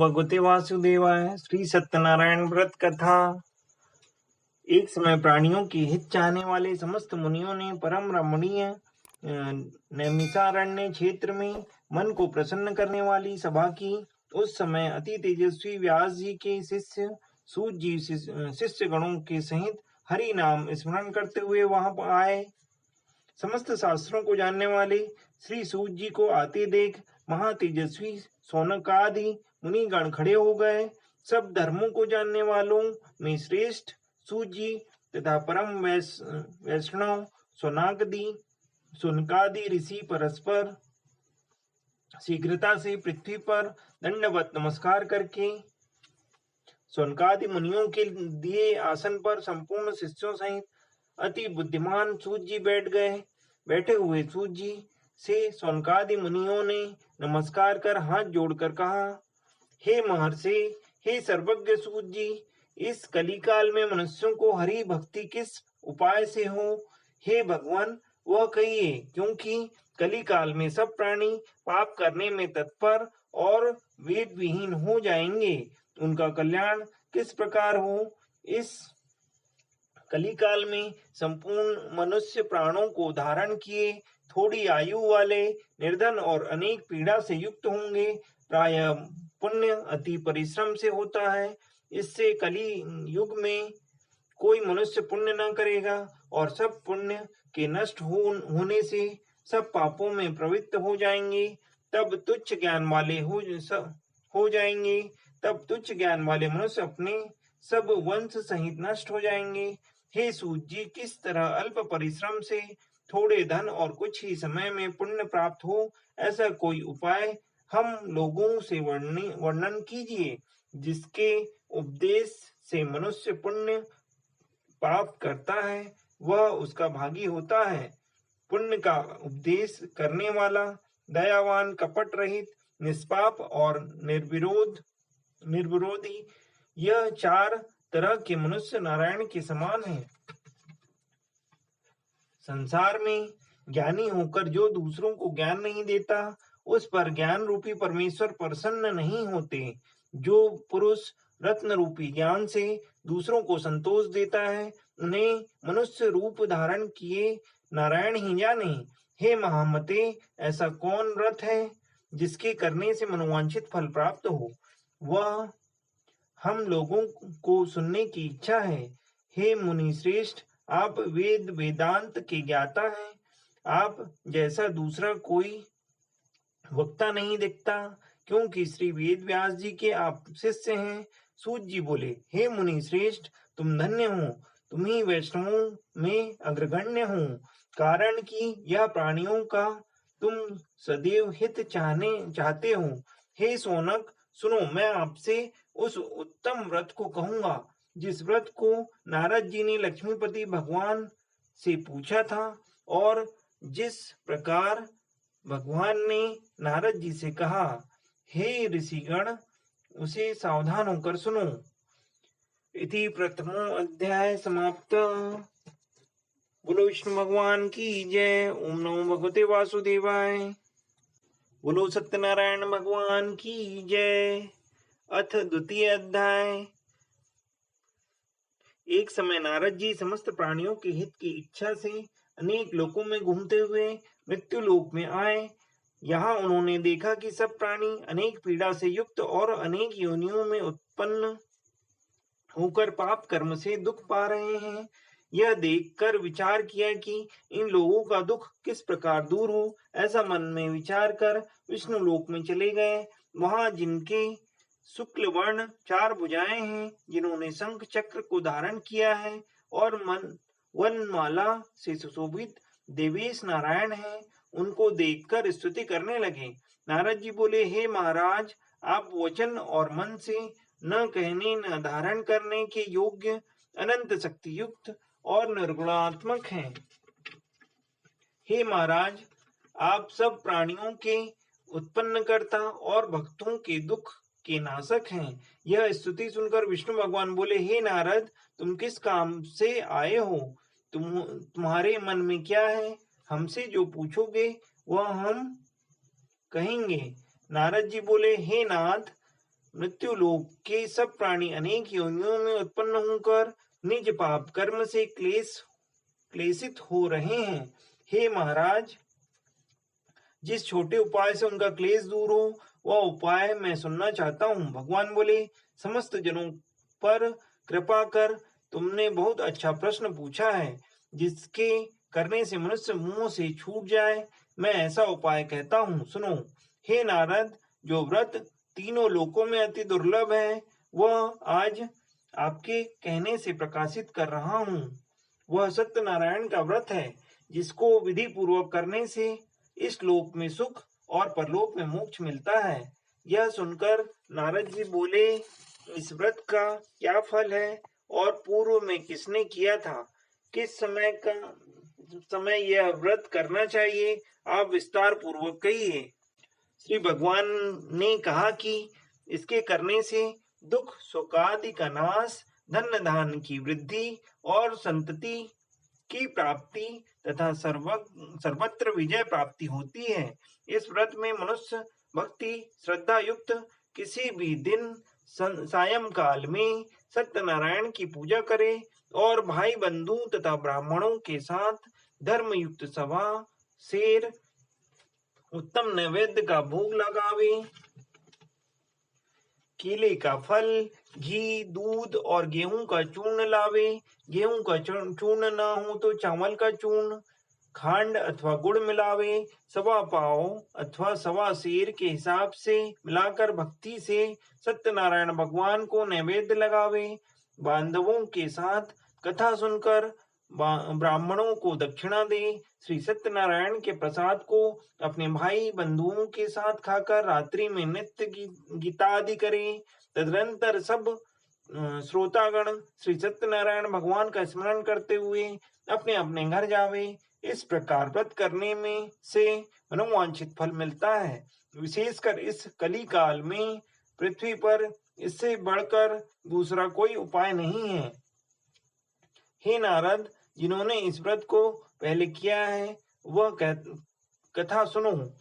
भगवते वासुदेवाय। श्री सत्यनारायण व्रत कथा। एक समय प्राणियों के हित चाहने वाले समस्त मुनियों ने परम रमणीय नैमिषारण्य क्षेत्र में मन को प्रसन्न करने वाली सभा की। उस समय अति तेजस्वी व्यास जी के शिष्य सूत जी शिष्य गणों के सहित हरि नाम स्मरण करते हुए वहां आए। समस्त शास्त्रों को जानने वाले श्री सूत जी को आते देख महातेजस्वी सौनकादि मुनिगण खड़े हो गए। सब धर्मों को जानने वालों में श्रेष्ठ सूत जी तथा परम वैष्णव सौनकादि ऋषि परस्पर शीघ्रता से पृथ्वी पर दंडवत नमस्कार करके सौनकादि मुनियों के दिए आसन पर संपूर्ण शिष्यों सहित अति बुद्धिमान सूत जी बैठे हुए सूत जी से सौनकादि मुनियों ने नमस्कार कर हाथ जोड़कर कहा, हे महर्षि, हे सर्वज्ञ सूत जी, इस कलिकाल में मनुष्यों को हरि भक्ति किस उपाय से हो? हे भगवान, वह कहिए, क्योंकि कलिकाल में सब प्राणी पाप करने में तत्पर और वेद विहीन हो जाएंगे। उनका कल्याण किस प्रकार हो? इस कलिकाल में संपूर्ण मनुष्य प्राणों को धारण किए थोड़ी आयु वाले, निर्धन और अनेक पीड़ा से युक्त होंगे। प्रायः पुण्य अति परिश्रम से होता है। इससे कलि युग में कोई मनुष्य पुण्य न करेगा और सब पुण्य के नष्ट होने से सब पापों में प्रवृत्त हो जाएंगे। तब तुच्छ ज्ञान वाले मनुष्य अपने सब वंश सहित नष्ट हो जाएंगे। हे सूत जी, किस तरह अल्प परिश्रम से थोड़े धन और कुछ ही समय में पुण्य प्राप्त हो, ऐसा कोई उपाय हम लोगों से वर्णन कीजिए, जिसके उपदेश से मनुष्य पुण्य प्राप्त करता है, वह उसका भागी होता है। पुण्य का उपदेश करने वाला, दयावान, कपट रहित, निष्पाप और निर्विरोधी, यह चार तरह के मनुष्य नारायण के समान हैं। संसार में ज्ञानी होकर जो दूसरों को ज्ञान नहीं देता, उस पर ज्ञान रूपी परमेश्वर प्रसन्न नहीं होते। जो पुरुष रत्न रूपी ज्ञान से दूसरों को संतोष देता है, उन्हें मनुष्य रूप धारण किए नारायण ही जाने। हे महामते, ऐसा कौन व्रत है जिसके करने से मनोवांछित फल प्राप्त हो? वह हम लोगों को सुनने की इच्छा है। हे मुनि श्रेष्ठ, आप वेदांत के ज्ञाता हैं। आप जैसा दूसरा कोई वक्ता नहीं दिखता, क्योंकि श्री वेद व्यास जी के आप शिष्य हैं। सूत जी बोले, हे मुनि श्रेष्ठ, तुम धन्य हो, तुम ही वैष्णवों में अग्रगण्य हो, कारण कि यह प्राणियों का तुम सदैव हित चाहते हो। हे सौनक, सुनो, मैं आपसे उस उत्तम व्रत को कहूंगा जिस व्रत को नारद जी ने लक्ष्मीपति भगवान से पूछा था, और जिस प्रकार भगवान ने नारद जी से कहा। हे ऋषिगण, उसे सावधान होकर सुनो। इति प्रथमो अध्याय समाप्त। बोलो विष्णु भगवान की जय। ओम नमो भगवते वासुदेवाय। बोलो सत्यनारायण भगवान की जय। अथ द्वितीय अध्याय। एक समय नारद जी समस्त प्राणियों के हित की इच्छा से अनेक लोकों में घूमते हुए मृत्यु लोक में आए। यहाँ उन्होंने देखा कि सब प्राणी अनेक पीड़ा से युक्त और अनेक योनियों में उत्पन्न होकर पाप कर्म से दुख पा रहे हैं। यह देखकर विचार किया कि इन लोगों का दुख किस प्रकार दूर हो। ऐसा मन में विचार कर विष्णु लोक में चले गए। वहां जिनके शुक्ल वर्ण चार भुजाएं हैं, जिन्होंने शंख चक्र को धारण किया है और वनमाला से सुशोभित देवेश नारायण है, उनको देखकर स्तुति करने लगे। नारद जी बोले, हे महाराज, आप वचन और मन से न कहने न धारण करने के योग्य, अनंत शक्ति युक्त और निर्गुणात्मक हैं। हे महाराज, आप सब प्राणियों के उत्पन्नकर्ता और भक्तों के दुख के नाशक हैं। यह स्तुति सुनकर विष्णु भगवान बोले, हे नारद, तुम किस काम से आए हो? तुम्हारे मन में क्या है? हमसे जो पूछोगे वह हम कहेंगे। नारद जी बोले, हे नाथ, मृत्यु लोक के सब प्राणी अनेक योनियों में उत्पन्न होकर निज पाप कर्म से क्लेशित हो रहे हैं। हे महाराज, जिस छोटे उपाय से उनका क्लेश दूर हो, वह उपाय मैं सुनना चाहता हूँ। भगवान बोले, समस्त जनों पर कृपा कर तुमने बहुत अच्छा प्रश्न पूछा है, जिसके करने से मनुष्य मुंह से छूट जाए। मैं ऐसा उपाय कहता हूँ, सुनो। हे नारद, जो व्रत तीनों लोकों में अति दुर्लभ है, वह आज आपके कहने से प्रकाशित कर रहा हूँ। वह सत्यनारायण का व्रत है, जिसको विधि पूर्वक करने से इस लोक में सुख और परलोक में मोक्ष मिलता है। यह सुनकर नारद जी बोले, इस व्रत का क्या फल है और पूर्व में किसने किया था? किस समय यह व्रत करना चाहिए? आप विस्तार पूर्वक कहिए। श्री भगवान ने कहा कि इसके करने से दुख शोकादि का नाश, धन धान की वृद्धि और संतति की प्राप्ति तथा सर्वत्र विजय प्राप्ति होती है। इस व्रत में मनुष्य भक्ति श्रद्धा युक्त किसी भी दिन सायंकाल में सत्यनारायण की पूजा करे और भाई बंधु तथा ब्राह्मणों के साथ धर्म युक्त सभा शेर उत्तम नैवेद्य का भोग लगावे, केले का फल, घी, दूध और गेहूं का चूर्ण लावे। गेहूं का चूर्ण न हो तो चावल का चूर्ण, खांड अथवा गुड़ मिलावे। सवा पाव अथवा सवा सेर के हिसाब से मिलाकर भक्ति से सत्यनारायण भगवान को नैवेद्य लगावे। बांधवों के साथ कथा सुनकर ब्राह्मणों को दक्षिणा दे। श्री सत्यनारायण के प्रसाद को अपने भाई बंधुओं के साथ खाकर रात्रि में नित्य गीतादि करे। तदनंतर सब श्रोतागण श्री सत्यनारायण भगवान का स्मरण करते हुए अपने अपने घर जावे। इस प्रकार व्रत करने में से मनोवांछित फल मिलता है। विशेषकर इस कली काल में पृथ्वी पर इससे बढ़कर दूसरा कोई उपाय नहीं है। हे नारद, जिन्होंने इस व्रत को पहले किया है वह कथा सुनो।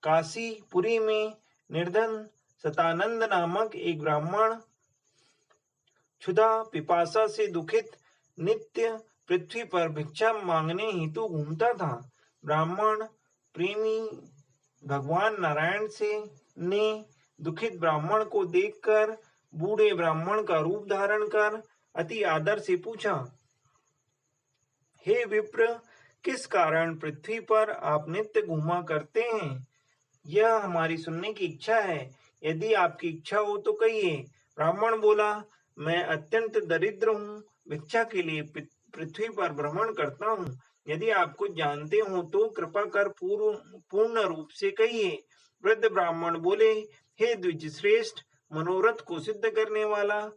काशीपुरी में निर्धन सतानंद नामक एक ब्राह्मण क्षुधा पिपासा से दुखित नित्य पृथ्वी पर भिक्षा मांगने हेतु घूमता था। ब्राह्मण प्रेमी भगवान नारायण ने दुखित ब्राह्मण को देखकर बूढ़े ब्राह्मण का रूप धारण कर अति आदर से पूछा, हे विप्र, किस कारण पृथ्वी पर आप नित्य घूमा करते हैं? यह हमारी सुनने की इच्छा है। यदि आपकी इच्छा हो तो कहिए। ब्राह्मण बोला, मैं अत्यंत दरिद्र हूँ, भिक्षा के लिए पृथ्वी पर भ्रमण करता हूँ। यदि आप कुछ जानते हो तो कृपा कर पूर्ण रूप से कहिए। वृद्ध ब्राह्मण बोले, हे द्विज श्रेष्ठ, मनोरथ को सिद्ध करने वाला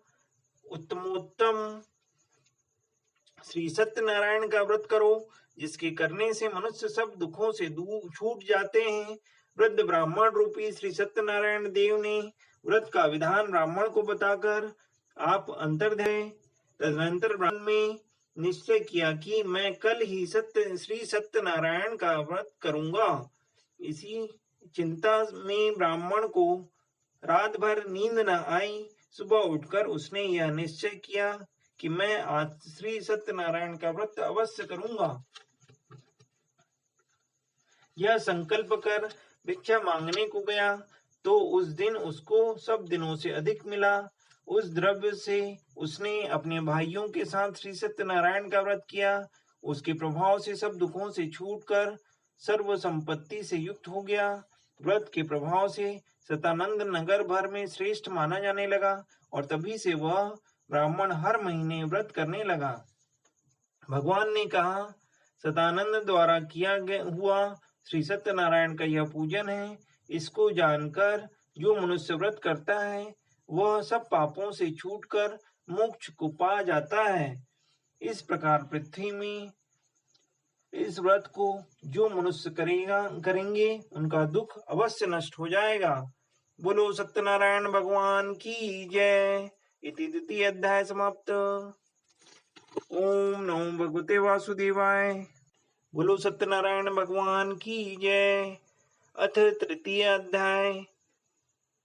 उत्तमोत्तम श्री सत्यनारायण का व्रत करो, जिसके करने से मनुष्य सब दुखों से दूर छूट जाते हैं। वृद्ध ब्राह्मण रूपी श्री सत्यनारायण देव ने व्रत का विधान ब्राह्मण को बताकर आप अंतर्ध्याय। तदनंतर ब्राह्मण में निश्चय किया कि मैं कल ही श्री सत्यनारायण का व्रत करूंगा। इसी चिंता में ब्राह्मण को रात भर नींद न आई। सुबह उठकर उसने यह निश्चय किया कि मैं आज श्री सत्यनारायण का व्रत अवश्य करूंगा। यह संकल्प कर भिक्षा मांगने को गया तो उस दिन उसको सब दिनों से अधिक मिला। उस द्रव्य से उसने अपने भाइयों के साथ श्री सत्यनारायण का व्रत किया। उसके प्रभाव से सब दुखों से छूटकर सर्व संपत्ति से युक्त हो गया। व्रत के प्रभाव से सतानंद नगर भर में श्रेष्ठ माना जाने लगा और तभी से वह ब्राह्मण हर महीने व्रत करने लगा। भगवान ने कहा, सतानंद द्वारा किया हुआ श्री सत्यनारायण का यह पूजन है। इसको जानकर जो मनुष्य व्रत करता है वह सब पापों से छूटकर मोक्ष को पा जाता है। इस प्रकार पृथ्वी में इस व्रत को जो मनुष्य करेंगे उनका दुख अवश्य नष्ट हो जाएगा। बोलो सत्यनारायण भगवान की जय। इति द्वितीय अध्याय समाप्त। ओम नमो भगवते वासुदेवाय। बोलो सत्यनारायण भगवान की जय। अथ तृतीय अध्याय।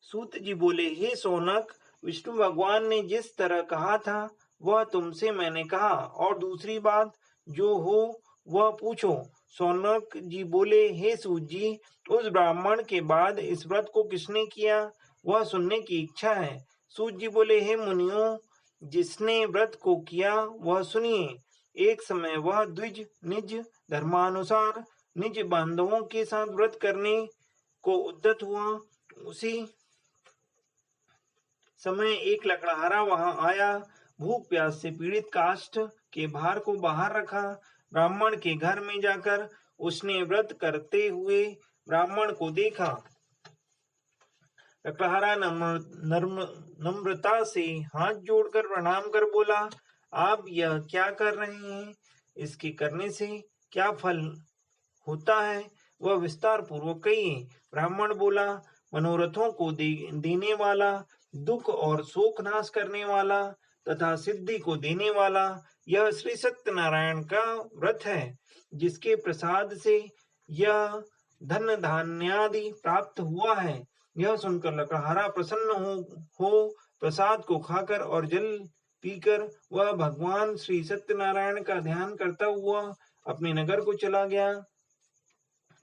सूत जी बोले, हे सोनक, विष्णु भगवान ने जिस तरह कहा था वह तुमसे मैंने कहा, और दूसरी बात जो हो वह पूछो। सौनक जी बोले, हे सूत जी, उस ब्राह्मण के बाद इस व्रत को किसने किया, वह सुनने की इच्छा है। सूत जी बोले, हे मुनियों, जिसने व्रत को किया वह सुनिए। एक समय वह द्विज निज धर्मानुसार निज बांधवों के साथ व्रत करने को उद्यत हुआ। उसी समय एक लकड़हारा वहां आया। भूख प्यास से पीड़ित काष्ठ के भार को बाहर रखा। ब्राह्मण के घर में जाकर उसने व्रत करते हुए ब्राह्मण को देखा। लकड़हारा नम्रता से हाथ जोड़कर प्रणाम कर बोला, आप यह क्या कर रहे हैं? इसके करने से क्या फल होता है, वह विस्तार पूर्वक कहिए। ब्राह्मण बोला, मनोरथों को देने वाला, दुख और शोक नाश करने वाला तथा सिद्धि को देने वाला यह श्री सत्यनारायण का व्रत है, जिसके प्रसाद से यह धन धान्यादि प्राप्त हुआ है। यह सुनकर लकड़हारा प्रसन्न हो प्रसाद को खाकर और जल पीकर वह भगवान श्री सत्यनारायण का ध्यान करता हुआ अपने नगर को चला गया।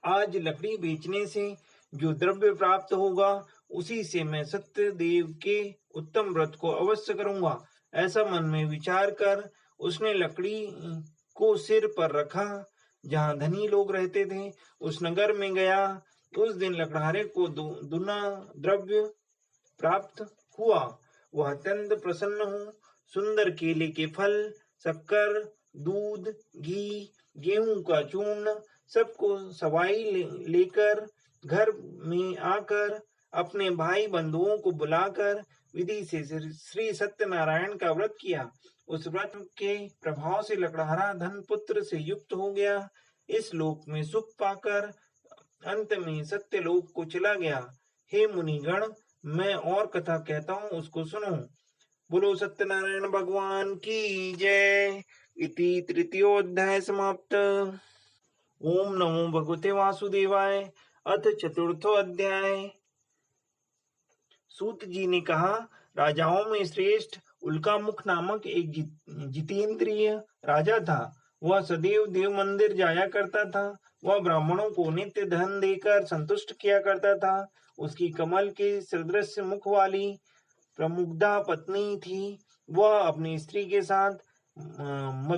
आज लकड़ी बेचने से जो द्रव्य प्राप्त होगा उसी से मैं सत्य देव के उत्तम व्रत को अवश्य करूंगा। ऐसा मन में विचार कर उसने लकड़ी को सिर पर रखा। जहां धनी लोग रहते थे उस नगर में गया। उस दिन लकड़हारे को दुना द्रव्य प्राप्त हुआ। वह अत्यंत प्रसन्न हो सुंदर केले के फल, शक्कर, दूध, घी, गेहूं का चूर्ण सबको सवाई लेकर घर में आकर अपने भाई बंधुओं को बुलाकर विधि से श्री सत्यनारायण का व्रत किया। उस व्रत के प्रभाव से लकड़हारा धन पुत्र से युक्त हो गया। इस लोक में सुख पाकर अंत में सत्य लोक को चला गया। हे मुनिगण, मैं और कथा कहता हूँ, उसको सुनो। बोलो सत्यनारायण भगवान की जय। इति तृतीयोध्याय समाप्त। ओम नमो भगवते वासुदेवाय। अथ चतुर्थो अध्याय। सूत जी ने कहा, राजाओं में श्रेष्ठ उल्कामुख नामक एक जितेंद्रिय राजा था। वह सदैव देव मंदिर जाया करता था। वह ब्राह्मणों को नित्य धन देकर संतुष्ट किया करता था। उसकी कमल के सदृश मुख वाली प्रमुग्धा पत्नी थी। वह अपनी स्त्री के साथ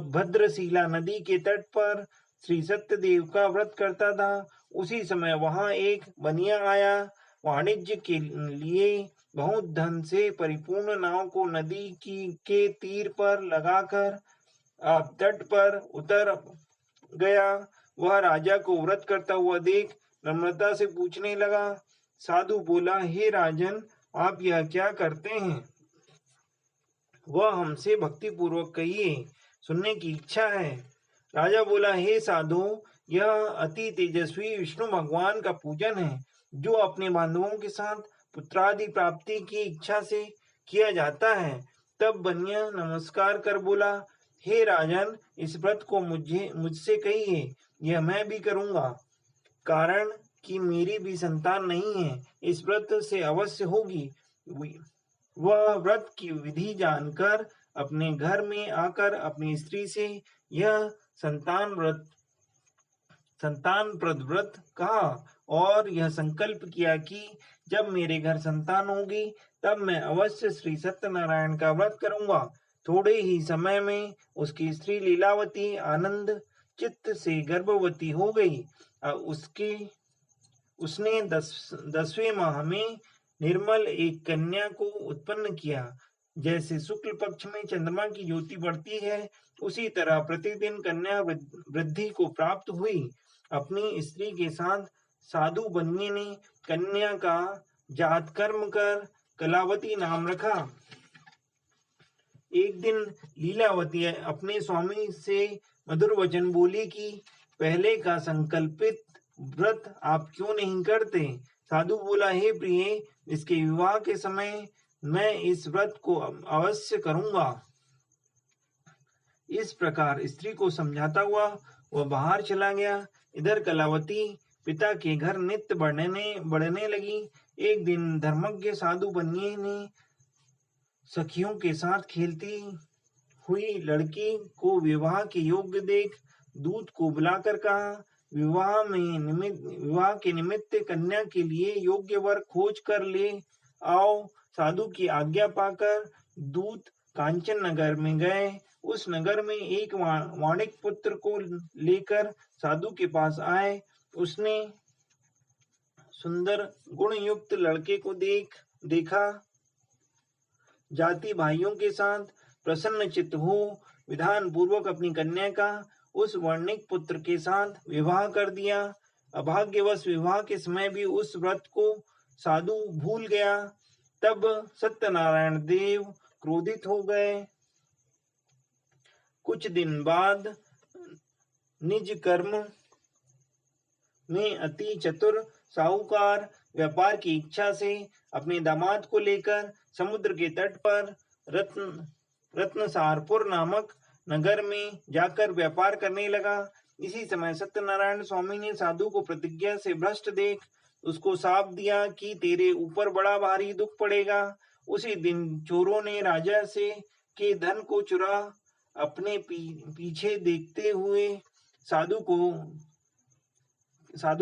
भद्रशिला नदी के तट पर श्री सत्यदेव का व्रत करता था। उसी समय वहां एक बनिया आया। वाणिज्य के लिए बहुत धन से परिपूर्ण नाव को नदी के तीर पर लगाकर तट पर उतर गया। वह राजा को व्रत करता हुआ देख नम्रता से पूछने लगा। साधु बोला, हे राजन, आप यह क्या करते हैं? वह हमसे भक्ति पूर्वक कहिए, सुनने की इच्छा है। राजा बोला, हे साधु, यह अति तेजस्वी विष्णु भगवान का पूजन है, जो अपने बांधवों के साथ पुत्रादि प्राप्ति की इच्छा से किया जाता है। तब बनिया नमस्कार कर बोला, हे राजन, इस व्रत को मुझसे कहिए, यह मैं भी करूंगा। कारण कि मेरी भी संतान नहीं है, इस व्रत से अवश्य होगी। वह व्रत की विधि जानकर अपने घर में आकर अपनी स्त्री से यह संतानप्रद व्रत कहा और यह संकल्प किया कि जब मेरे घर संतान होगी तब मैं अवश्य श्री सत्यनारायण का व्रत करूंगा। थोड़े ही समय में उसकी स्त्री लीलावती आनंद चित्त से गर्भवती हो गई। उसने 10वें माह में निर्मल एक कन्या को उत्पन्न किया। जैसे शुक्ल पक्ष में चंद्रमा की ज्योति बढ़ती है, उसी तरह प्रतिदिन कन्या वृद्धि को प्राप्त हुई। अपनी स्त्री के साथ साधु बनिए ने कन्या का जात कर्म कर कलावती नाम रखा। एक दिन लीलावती अपने स्वामी से मधुर वचन बोली कि पहले का संकल्पित व्रत आप क्यों नहीं करते? साधु बोला, हे प्रिय, इसके विवाह के समय मैं इस व्रत को अवश्य करूंगा। इस प्रकार स्त्री को समझाता हुआ वह बाहर चला गया। इधर कलावती पिता के घर नित्य बढ़ने लगी। एक दिन धर्मज्ञ साधु बनिए ने सखियों के साथ खेलती हुई लड़की को विवाह के योग्य देख दूत को बुलाकर कहा, विवाह के निमित्त कन्या के लिए योग्य वर खोज कर ले आओ। साधु की आज्ञा पाकर दूत कांचन नगर में गए। उस नगर में एक वाणिक पुत्र को लेकर साधु के पास आए। उसने सुंदर गुण युक्त लड़के को देखा। जाति भाइयों के साथ प्रसन्न चित्त हो विधान पूर्वक अपनी कन्या का उस वर्णिक पुत्र के साथ विवाह कर दिया। अभाग्यवश विवाह के समय भी उस व्रत को साधु भूल गया। तब सत्यनारायण देव क्रोधित हो गए। कुछ दिन बाद निज कर्म में अति चतुर साहूकार व्यापार की इच्छा से अपने दामाद को लेकर समुद्र के तट पर रत्नसारपुर नामक नगर में जाकर व्यापार करने लगा। इसी समय सत्यनारायण स्वामी ने साधु को प्रतिज्ञा से भ्रष्ट देख उसको शाप दिया कि तेरे ऊपर बड़ा भारी दुख पड़ेगा। उसी दिन चोरों ने राजा से के धन को चुरा अपने पीछे देखते हुए साधु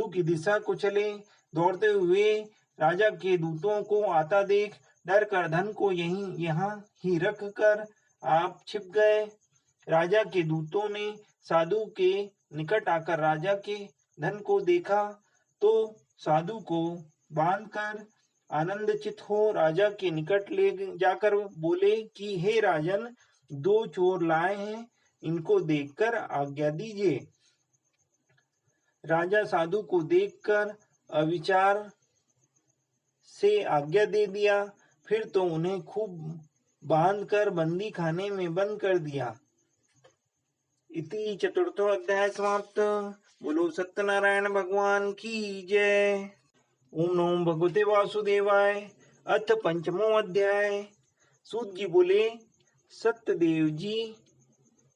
की दिशा को चले। दौड़ते हुए राजा के दूतों को आता देख डर कर धन को यहाँ ही रख कर आप छिप गए। राजा के दूतों ने साधु के निकट आकर राजा के धन को देखा तो साधु को बांधकर आनंदचित हो राजा के निकट ले जाकर बोले कि हे राजन, 2 चोर लाए हैं, इनको देखकर आज्ञा दीजिए। राजा साधु को देखकर अविचार से आज्ञा दे दिया। फिर तो उन्हें खूब बांधकर बंदी खाने में बंद कर दिया। इति चतुर्थो अध्याय समाप्त। बोलो सत्यनारायण भगवान की जय। ओम नमो भगवते वासुदेवाय। अथ पंचमो अध्याय। सूत जी बोले, सत्यदेव जी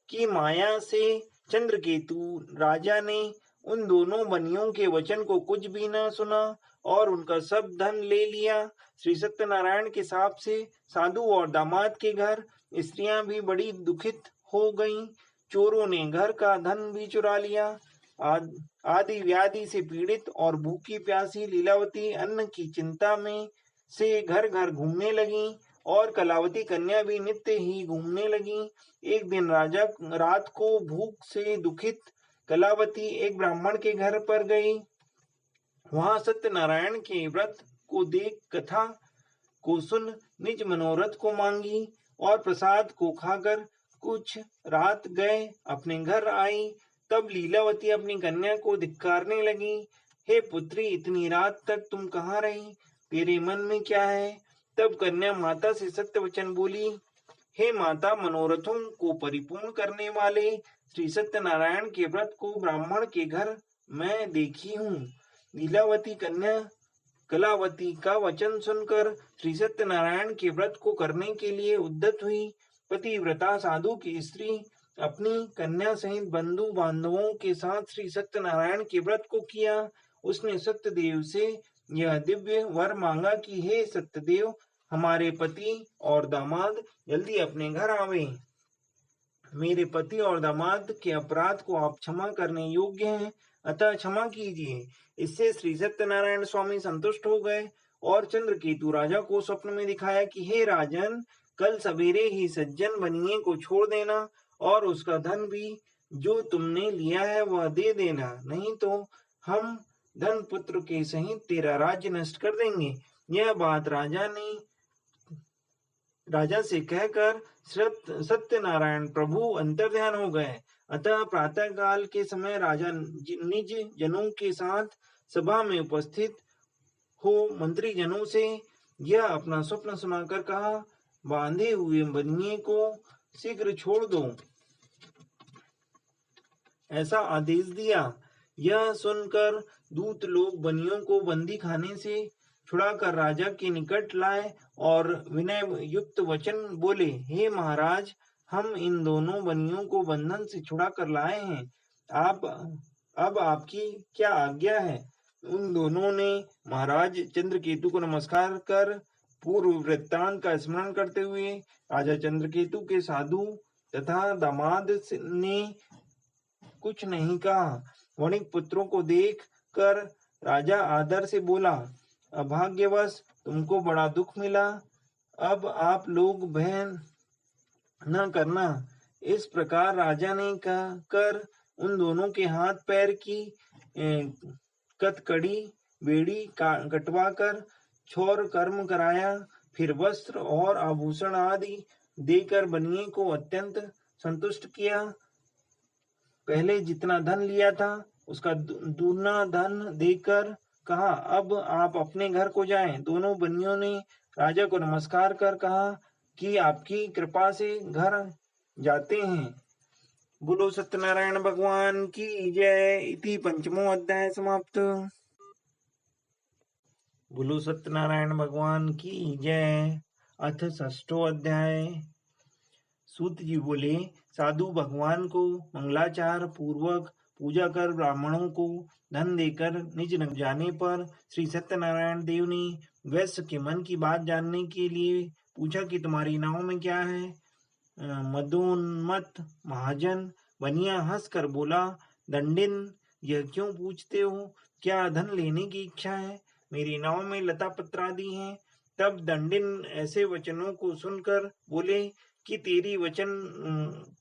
की माया से चंद्रकेतु राजा ने उन दोनों बनियों के वचन को कुछ भी न सुना और उनका सब धन ले लिया। श्री सत्यनारायण के शाप से साधु और दामाद के घर स्त्रियां भी बड़ी दुखित हो गईं। चोरों ने घर का धन भी चुरा लिया। आदि व्याधि से पीड़ित और भूखी प्यासी लीलावती अन्न की चिंता में से घर घर घूमने लगी और कलावती कन्या भी नित्य ही घूमने लगी। एक दिन राजा रात को भूख से दुखित कलावती एक ब्राह्मण के घर पर गई। वहां सत्यनारायण के व्रत को देख कथा को सुन निज मनोरथ को मांगी और प्रसाद को खाकर कुछ रात गए अपने घर आई। तब लीलावती अपनी कन्या को धिक्कारने लगी। हे पुत्री, इतनी रात तक तुम कहाँ रही? तेरे मन में क्या है? तब कन्या माता से सत्य वचन बोली, हे माता, मनोरथों को परिपूर्ण करने वाले श्री सत्यनारायण के व्रत को ब्राह्मण के घर मैं देखी हूँ। लीलावती कन्या कलावती का वचन सुनकर श्री सत्यनारायण के व्रत को करने के लिए उद्यत हुई। पतिव्रता साधु की स्त्री अपनी कन्या सहित बंधु बांधवों के साथ श्री सत्यनारायण के व्रत को किया। उसने सत्यदेव से यह दिव्य वर मांगा कि हे सत्यदेव, हमारे पति और दामाद जल्दी अपने घर आवे। मेरे पति और दामाद के अपराध को आप क्षमा करने योग्य हैं, अतः क्षमा कीजिए। इससे श्री सत्यनारायण स्वामी संतुष्ट हो गए और चंद्रकेतु राजा को स्वप्न में दिखाया कि हे राजन, कल सवेरे ही सज्जन बनिए को छोड़ देना और उसका धन भी जो तुमने लिया है वह दे देना, नहीं तो हम धन पुत्र के सहित तेरा राज्य नष्ट कर देंगे। यह बात राजा से कहकर सत्यनारायण प्रभु अंतर्ध्यान हो गए। अतः प्रातः काल के समय राजा निज जनों के साथ सभा में उपस्थित हो मंत्री जनों से यह अपना स्वप्न सुनाकर कहा, बांधे हुए बनिए को शीघ्र छोड़ दो, ऐसा आदेश दिया। यह सुनकर दूत लोग बनियों को बंदी खाने से छुड़ाकर राजा के निकट लाए और विनय युक्त वचन बोले, हे महाराज, हम इन दोनों बनियों को बंधन से छुड़ा कर लाए हैं। अब आपकी क्या आज्ञा है? उन दोनों ने महाराज चंद्रकेतु को नमस्कार कर पूर्व वृत्तांत का स्मरण करते हुए राजा चंद्रकेतु के साधु तथा दामाद ने कुछ नहीं कहा। वणिक पुत्रों को देख कर राजा आदर से बोला, अभाग्यवश तुमको बड़ा दुख मिला, अब आप लोग भय न करना। इस प्रकार राजा ने कर उन दोनों के हाथ पैर की कतकड़ी बेड़ी कटवा कर क्षौर कर्म कराया। फिर वस्त्र और आभूषण आदि देकर बनिए को अत्यंत संतुष्ट किया। पहले जितना धन लिया था उसका दूना धन देकर कहा, अब आप अपने घर को जाएं। दोनों बनियों ने राजा को नमस्कार कर कहा कि आपकी कृपा से घर जाते हैं। बोलो सत्यनारायण भगवान की जय। इति पंचमो अध्याय समाप्त। बोलो सत्यनारायण भगवान की जय। अथ षष्ठो अध्याय। सूत जी बोले, साधु भगवान को मंगलाचार पूर्वक पूजा कर ब्राह्मणों को धन देकर निज नगर जाने पर श्री सत्यनारायण देव ने वैश्य के मन की बात जानने के लिए पूछा कि तुम्हारी नाव में क्या है। मदोन्मत्त महाजन बनिया हंसकर बोला, दंडिन, यह क्यों पूछते हो? क्या धन लेने की इच्छा है? मेरी नाव में लता पत्र आदि हैं। तब दंडिन ऐसे वचनों को सुनकर बोले कि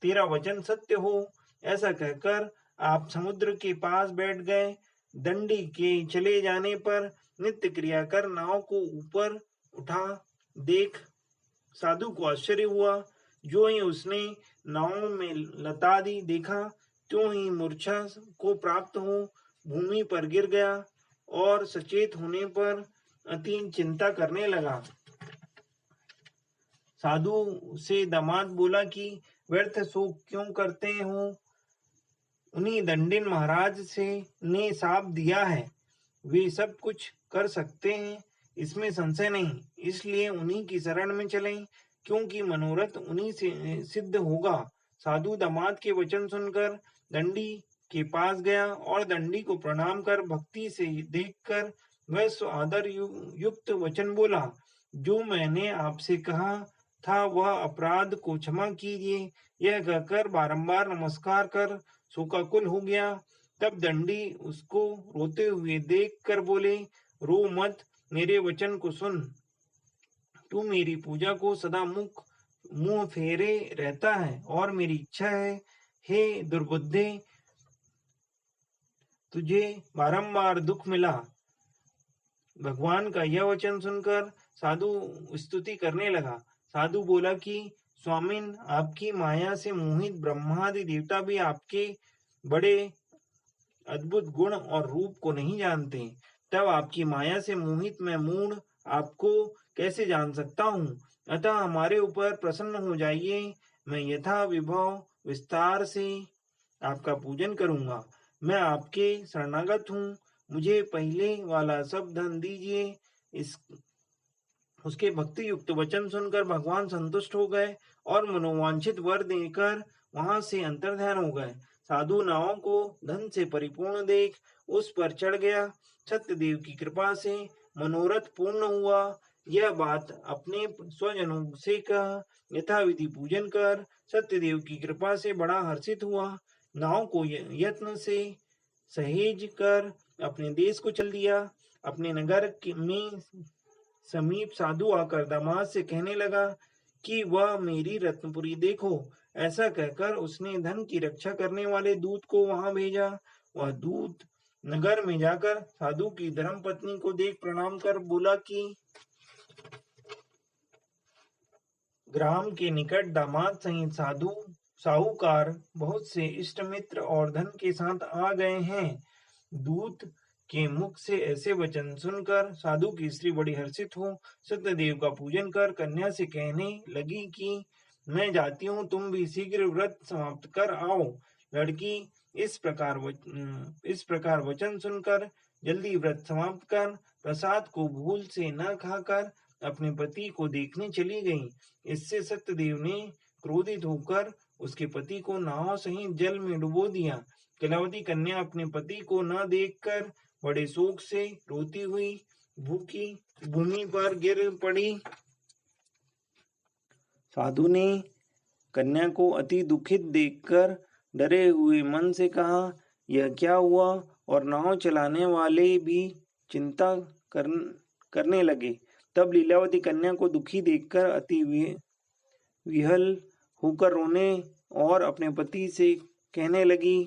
तेरा वचन सत्य हो। ऐसा कहकर आप समुद्र के पास बैठ गए। दंडी के चले जाने पर नित्य क्रिया कर नाव को ऊपर उठा देख साधु को आश्चर्य हुआ। जो ही उसने नाव में लतादि देखा, त्यों ही मूर्छा को प्राप्त हो भूमि पर गिर गया और सचेत होने पर अति चिंता करने लगा। साधु से दामाद बोला कि व्यर्थ शोक क्यों करते हो? उन्हीं दंडिन महाराज से ने साप दिया है, वे सब कुछ कर सकते हैं, इसमें संशय नहीं। इसलिए उन्हीं की शरण में चलें, क्योंकि मनोरथ उन्हीं से सिद्ध होगा। साधु दामाद के वचन सुनकर दंडी के पास गया और दंडी को प्रणाम कर भक्ति से देखकर वह आदर युक्त वचन बोला, जो मैंने आपसे कहा था वह अपराध को क्षमा कीजिए। यह कहकर बारंबार नमस्कार कर शोकाकुल हो गया। तब दंडी उसको रोते हुए देख कर बोले, रो मत, मेरे वचन को सुन। तू मेरी पूजा को सदा मुंह फेरे रहता है और मेरी इच्छा है, हे दुर्बुद्धे, तुझे बारंबार दुख मिला। भगवान का यह वचन सुनकर साधु स्तुति करने लगा। साधु बोला कि स्वामिन, आपकी माया से मोहित ब्रह्मादि देवता भी आपके बड़े अद्भुत गुण और रूप को नहीं जानते। तब आपकी माया से मोहित मैं मूढ़ आपको कैसे जान सकता हूँ? अतः हमारे ऊपर प्रसन्न हो जाइए। मैं यथा विभव विस्तार से आपका पूजन करूंगा। मैं आपके शरणागत हूँ। मुझे पहले वाला सब धन दीजिए। उसके भक्ति युक्त वचन सुनकर भगवान संतुष्ट हो गए और मनोवांछित वर देकर वहां से अंतर्ध्यान हो गए। साधु नाव को धन से परिपूर्ण देख उस पर चढ़ गया। सत्यदेव की कृपा से मनोरथ पूर्ण हुआ। यह बात अपने स्वजनों से कहा। यथाविधि पूजन कर सत्यदेव की कृपा से बड़ा हर्षित हुआ। नाव को यत्न से सहेज कर अपने देश को चल दिया। अपने नगर में समीप साधु आकर दामाद से कहने लगा कि वह मेरी रत्नपुरी देखो। ऐसा कहकर उसने धन की रक्षा करने वाले दूत को वहां भेजा। वह दूत नगर में जाकर साधु की धर्म पत्नी को देख प्रणाम कर बोला कि ग्राम के निकट दामाद सहित साहूकार बहुत से इष्ट मित्र और धन के साथ आ गए हैं। दूत के मुख से ऐसे वचन सुनकर साधु की स्त्री बड़ी हर्षित हो सत्यदेव का पूजन कर कन्या से कहने लगी कि मैं जाती हूँ, तुम भी शीघ्र व्रत समाप्त कर आओ। लड़की इस प्रकार वचन सुनकर जल्दी व्रत समाप्त कर प्रसाद को भूल से न खाकर अपने पति को देखने चली गई। इससे सत्यदेव ने क्रोधित होकर उसके पति को नाव सहित जल में डुबो दिया। कलावती कन्या अपने पति को न देखकर बड़े शोक से रोती हुई भूखी भूमि पर गिर पड़ी। साधु ने कन्या को अति दुखित देखकर डरे हुए मन से कहा, यह क्या हुआ? और नाव चलाने वाले भी चिंता करने लगे। तब लीलावती कन्या को दुखी देखकर अति विहल होकर रोने और अपने पति से कहने लगी।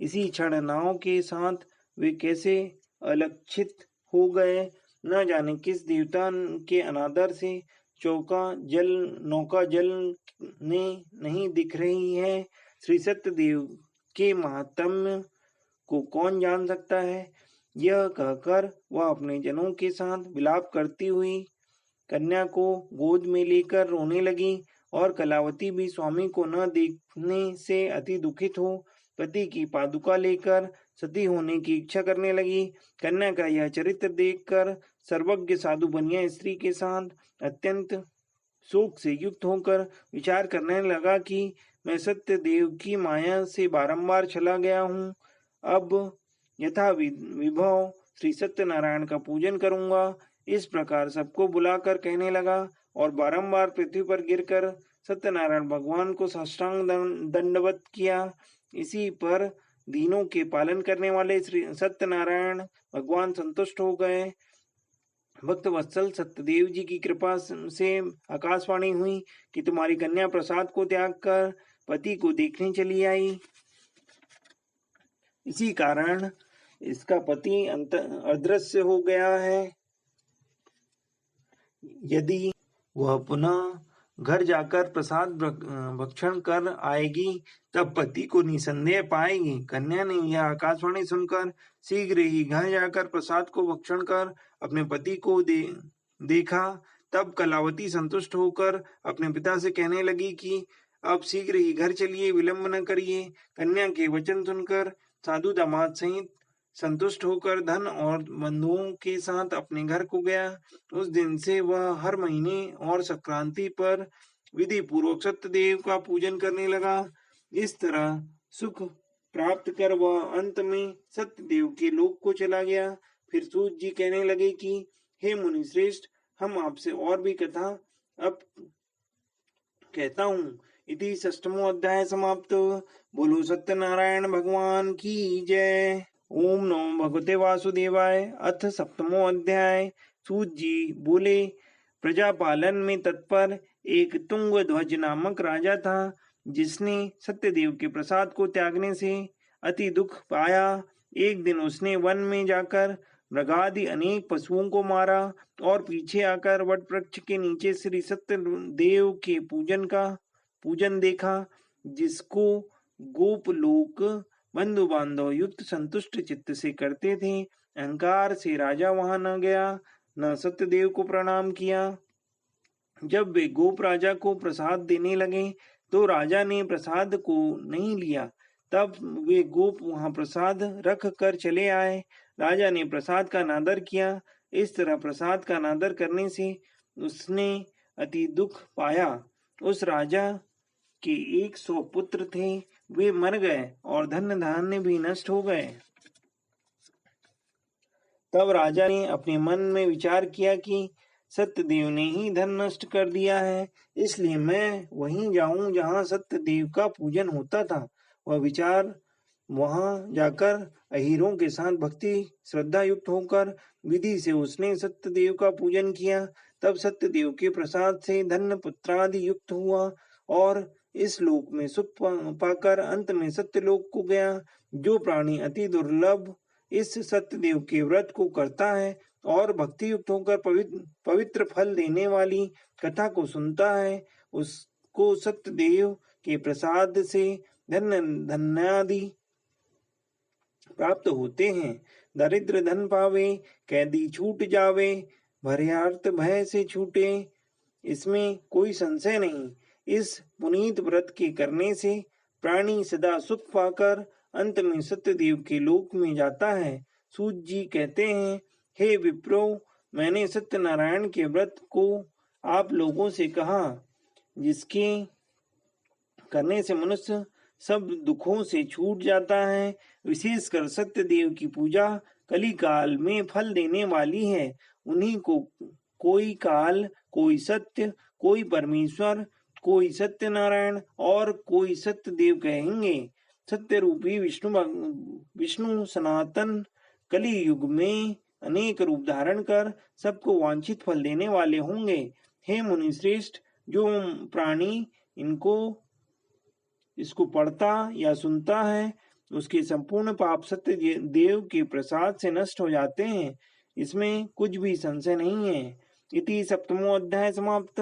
इसी क्षण नाव के साथ वे कैसे अलक्षित हो गए। न जाने किस देवता के अनादर से नौका जल ने नहीं दिख रही है। श्री सत्यदेव के महात्म्य को कौन जान सकता है। यह कहकर वह अपने जनों के साथ विलाप करती हुई कन्या को गोद में लेकर रोने लगी और कलावती भी स्वामी को न देखने से अति दुखित हो पति की पादुका लेकर सती होने की इच्छा करने लगी। कन्या का यह चरित्र देखकर सर्वज्ञ साधु बनिया स्त्री के साथ अत्यंत शोक से युक्त होकर विचार करने लगा कि मैं सत्यदेव की माया से बारंबार चला गया हूँ। अब यथा विभव श्री सत्यनारायण का पूजन करूंगा। इस प्रकार सबको बुलाकर कहने लगा और बारंबार पृथ्वी पर गिरकर सत्यनारायण भगवान को साष्टांग दंडवत किया। इसी पर दीनों के पालन करने वाले श्री सत्यनारायण भगवान संतुष्ट हो गए। भक्त वत्सल सत्यदेव जी की कृपा से आकाशवाणी हुई कि तुम्हारी कन्या प्रसाद को त्याग कर पति को देखने चली आई। इसी कारण इसका पति अदृश्य हो गया है। यदि वह पुनः घर जाकर प्रसाद भक्षण कर आएगी तब पति को निसंदेह पाएगी। कन्या ने यह आकाशवाणी सुनकर शीघ्र ही घर जाकर प्रसाद को भक्षण कर अपने पति को देखा। तब कलावती संतुष्ट होकर अपने पिता से कहने लगी कि अब शीघ्र ही घर चलिए, विलंब न करिए। कन्या के वचन सुनकर साधु दामाद सहित संतुष्ट होकर धन और बंधुओं के साथ अपने घर को गया। उस दिन से वह हर महीने और संक्रांति पर विधि पूर्वक सत्यदेव का पूजन करने लगा। इस तरह सुख प्राप्त कर वह अंत में सत्यदेव के लोक को चला गया। फिर सूत जी कहने लगे कि हे मुनि श्रेष्ठ, हम आपसे और भी कथा अब कहता हूँ। इति षष्ठमो अध्याय समाप्त। बोलो सत्यनारायण भगवान की जय। ओम नमो भगवते वासुदेवाय। अथ सप्तमो अध्याय। सूत जी बोले, प्रजा पालन में तत्पर एक तुंगध्वज नामक राजा था, जिसने सत्यदेव के प्रसाद को त्यागने से अति दुख पाया। एक दिन उसने वन में जाकर मृगादि अनेक पशुओं को मारा और पीछे आकर वट वृक्ष के नीचे श्री सत्यदेव के पूजन देखा, जिसको गोप लोक बंधु बांधव युक्त संतुष्ट चित्त से करते थे। अहंकार से राजा वहां न गया, न सत्यदेव को प्रणाम किया। जब वे गोप राजा को प्रसाद देने लगे तो राजा ने प्रसाद को नहीं लिया। तब वे गोप वहां प्रसाद रख कर चले आए। राजा ने प्रसाद का नादर किया। इस तरह प्रसाद का नादर करने से उसने अति दुख पाया। उस राजा के 100 पुत्र थे, वे मर गए और धन धान्य भी नष्ट हो गए। तब राजा ने अपने मन में विचार किया कि सत्यदेव ने ही धन नष्ट कर दिया है, इसलिए मैं वहीं जाऊं जहां सत्यदेव का पूजन होता था। वह विचार वहां जाकर अहीरों के साथ भक्ति श्रद्धा युक्त होकर विधि से उसने सत्यदेव का पूजन किया। तब सत्यदेव के प्रसाद से धन पुत्रादि युक्त हुआ और इस लोक में सुख पाकर अंत में सत्यलोक को गया। जो प्राणी अति दुर्लभ इस सत्यदेव के व्रत को करता है और भक्ति युक्त होकर पवित्र फल देने वाली कथा को सुनता है, उसको सत्यदेव के प्रसाद से धन्यादि प्राप्त होते हैं। दरिद्र धन पावे, कैदी छूट जावे, भर्यार्थ भय से छूटे, इसमें कोई संशय नहीं। इस पुनीत व्रत के करने से प्राणी सदा सुख पाकर अंत में सत्यदेव के लोक में जाता है। सूत जी कहते हैं, हे विप्रो, मैंने सत्यनारायण के व्रत को आप लोगों से कहा, जिसके करने से मनुष्य सब दुखों से छूट जाता है। विशेषकर सत्यदेव की पूजा कली काल में फल देने वाली है। उन्हीं को कोई काल, कोई सत्य, कोई परमेश्वर, कोई सत्यनारायण और कोई सत्य देव कहेंगे। सत्य रूपी विष्णु सनातन कली युग में अनेक रूप धारण कर सबको वांछित फल देने वाले होंगे। हे मुनि श्रेष्ठ, जो प्राणी इसको पढ़ता या सुनता है, उसके संपूर्ण पाप सत्य देव के प्रसाद से नष्ट हो जाते हैं। इसमें कुछ भी संशय नहीं है। इति सप्तमो अध्याय समाप्त।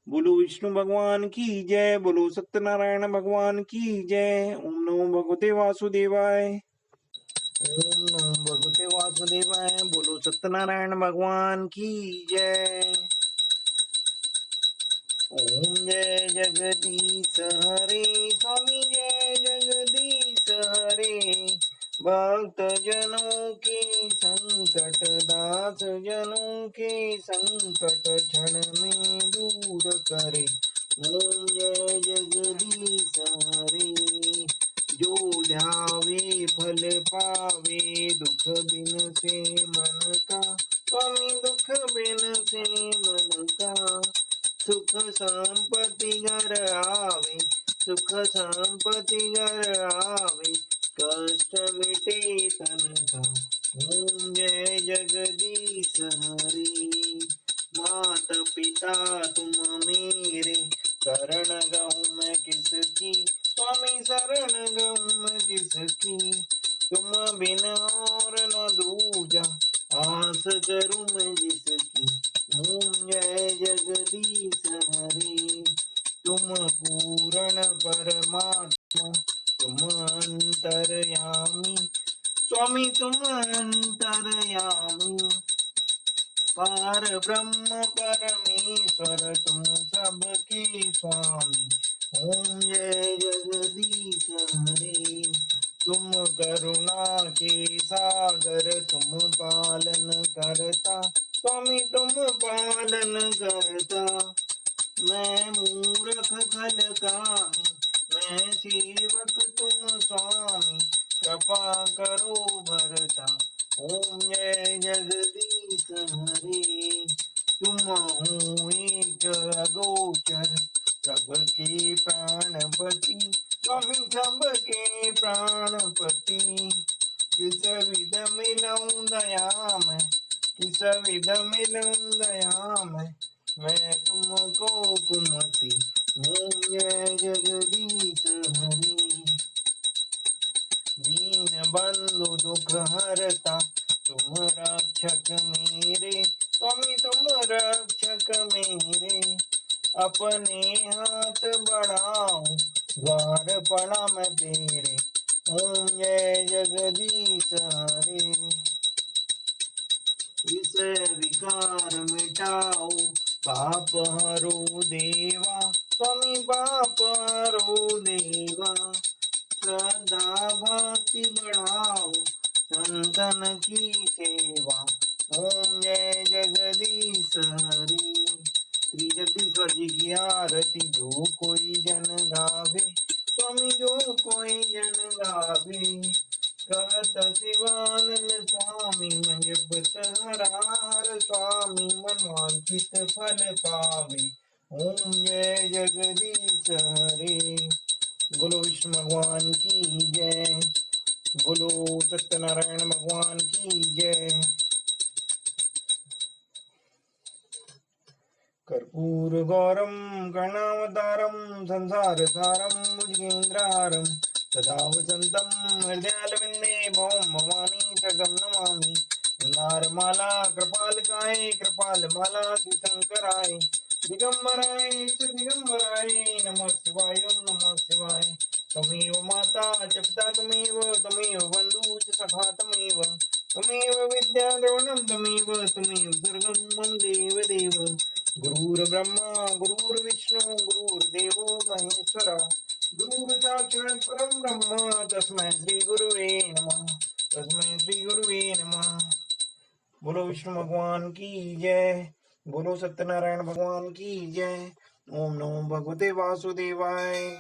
बोलो विष्णु भगवान की जय। बोलो सत्यनारायण भगवान की जय। ओम नमो भगवते वासुदेवाय। ओम नमो भगवते वासुदेवाय। बोलो सत्यनारायण भगवान की जय। ओम जय जगदीश हरे। स्वामी जय जगदीश हरे। भक्त जनों के संकट, दास जनों के संकट क्षण में दूर करे। ओम जय जगदीश हरे। जो ध्यावे फल पावे, दुख बिन से मन का। स्वामी दुख बिन से मन का। सुख संपत्ति घर आवे, सुख संपत्ति घर आवे। कष्ट मिटे तन का। ओम जय जगदीश हरे। माता पिता तुम मेरे, शरण गहूँ मैं किसकी। स्वामी शरण गहूँ मैं किसकी। तुम बिन और न दूजा, आस करूँ मैं जिसकी। ओम जय जगदीश हरे। तुम पूर्ण परमात्मा, तुम अंतर्यामी। स्वामी तुम अंतर्यामी। पार ब्रह्म परमेश्वर, तुम सबके स्वामी। ओम जय जगदीश हरे। तुम करुणा के सागर, तुम पालन करता। स्वामी तुम पालन करता। मैं मूर्ख खलकामी, मैं सेवक तुम स्वामी। कृपा करो भरता। ओम जय जगदीश हरे। तुम हो एक अगोचर, सबके प्राणपति। स्वामी सबके प्राणपति। किस विध मिलऊं दया मैं, किस विध मिलऊं दया मैं तुमको कुमति। ओम जय जगदीश हरे। दीन बंधु दुख हरता, तुम रक्षक मेरे। स्वामी तुम रक्षक मेरे। अपने हाथ बढ़ाओ, द्वार पड़ा मैं तेरे। ओम जय जगदीश हरे। विषय विकार मिटाओ, पाप हरो देवा। स्वामी पाप हरो देवा। श्रद्धा भक्ति बढ़ाओ, संतन की सेवा। ओम जय जगदीश हरे। श्री जगदीश्वर जी की आरती जो कोई जन गावे। स्वामी जो कोई जन गावे। कहत शिवानंद स्वामी मन जपत हर स्वामी, मन वांछित फल पावे। ओम जय जगदीश हरे। बोलो विष्णु भगवान की जय। बोलो सत्यनारायण भगवान की जय। कर्पूर गौरम करुणावतारम, संसार सारम भुजगेन्द्रहारम। सदा वसंतम हृदयारविंदे, भौम भवानी सगम नमामि। नारमाला कृपालकाय, कृपाल माला शिवशंकराय। दिगंबराय दिगंबराय, नमः शिवाय नमः शिवाय। त्वमेव माता च पिता त्वमेव, त्वमेव बन्धुः च सखा त्वमेव। त्वमेव विद्या द्रविणं त्वमेव, त्वमेव सर्वं मम देवदेव। गुरुर्ब्रह्मा गुरुर्विष्णु गुरुर्देवो महेश्वरा। गुरुः साक्षात् परं ब्रह्म, तस्मै श्री गुरुवे नमः। तस्मै श्री गुरुवे नमः। बोलो विष्णु भगवान की जय। बोलो सत्यनारायण भगवान की जय। ओम नमो भगवते वासुदेवाय।